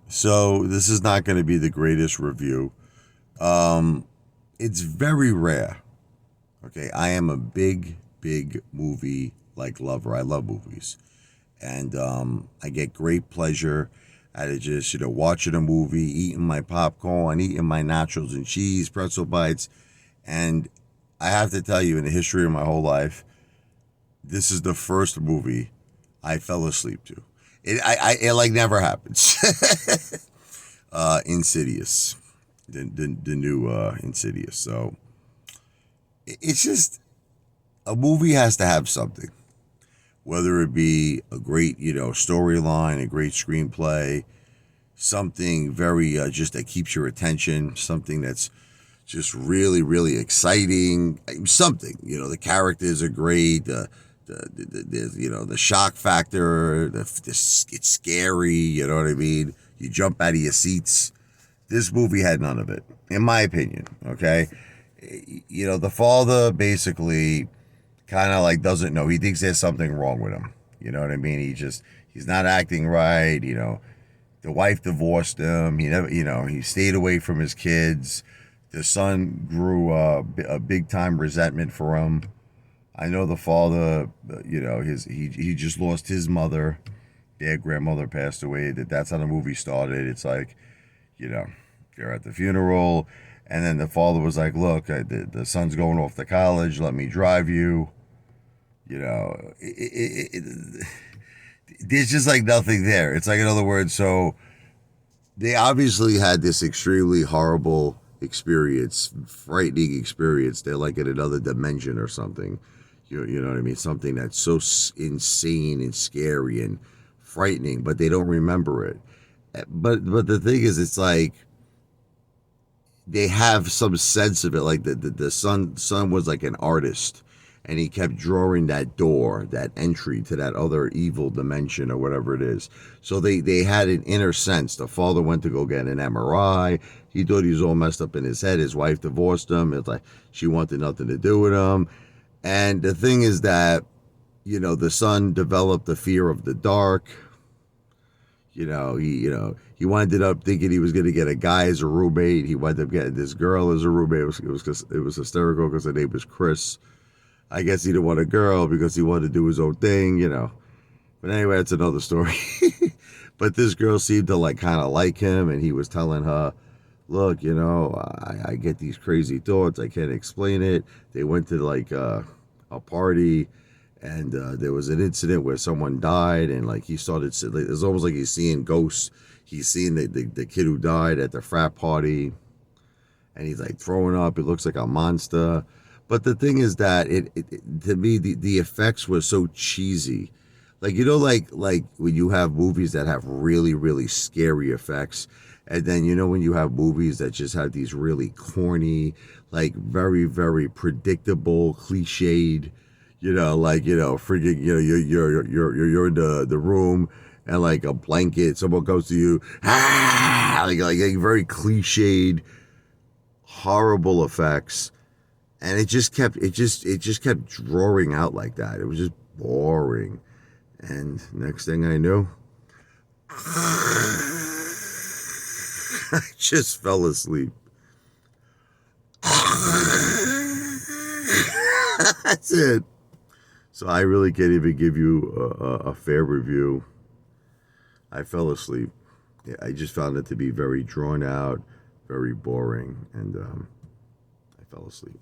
So this is not going to be the greatest review. Um, it's very rare. Okay, I am a big movie like lover. I love movies, and I get great pleasure out of just watching a movie, eating my popcorn, eating my nachos and cheese, pretzel bites, and I have to tell you, in the history of my whole life, this is the first movie I fell asleep to. It like never happens. Insidious, the new Insidious. So it's just a movie has to have something, whether it be a great storyline, a great screenplay, something very just that keeps your attention, something that's just really exciting, something the characters are great, the shock factor, it's scary, you know what I mean, you jump out of your seats. This movie had none of it, in my opinion. Okay, the father basically kind of like doesn't know. He thinks there's something wrong with him. You know what I mean? He's not acting right. The wife divorced him. He never, he stayed away from his kids. The son grew a big time resentment for him. I know the father, he just lost his mother. Their grandmother passed away. That's how the movie started. It's like, you know, they're at the funeral, and then the father was like, "Look, the son's going off to college. Let me drive you." You know, there's just like nothing there. It's like, in other words, so they obviously had this extremely horrible experience, frightening experience. They're like in another dimension or something. You know what I mean? Something that's so insane and scary and frightening, but they don't remember it. But the thing is, it's like they have some sense of it. Like the son was like an artist, and he kept drawing that door, that entry to that other evil dimension or whatever it is. So they had an inner sense. The father went to go get an MRI. He thought he was all messed up in his head. His wife divorced him. It's like she wanted nothing to do with him. And the thing is that the son developed the fear of the dark. He ended up thinking he was going to get a guy as a roommate. He wound up getting this girl as a roommate. It was hysterical because her name was Chris. I guess he didn't want a girl because he wanted to do his own thing. But anyway, that's another story. But this girl seemed to like kind of like him, and he was telling her, "Look, I get these crazy thoughts. I can't explain it." They went to like a party, and there was an incident where someone died, and like he started. It's almost like he's seeing ghosts. He's seeing the kid who died at the frat party, and he's like throwing up. It looks like a monster. But the thing is that it to me the effects were so cheesy. Like like when you have movies that have really scary effects, and then when you have movies that just have these really corny, like very predictable, cliched, freaking, you're in the room, and like a blanket, someone comes to you, like very cliched, horrible effects, and it just kept drawing out like that. It was just boring, and next thing I knew, I just fell asleep. That's it. So I really can't even give you a fair review. I fell asleep. Yeah, I just found it to be very drawn out, very boring, and I fell asleep.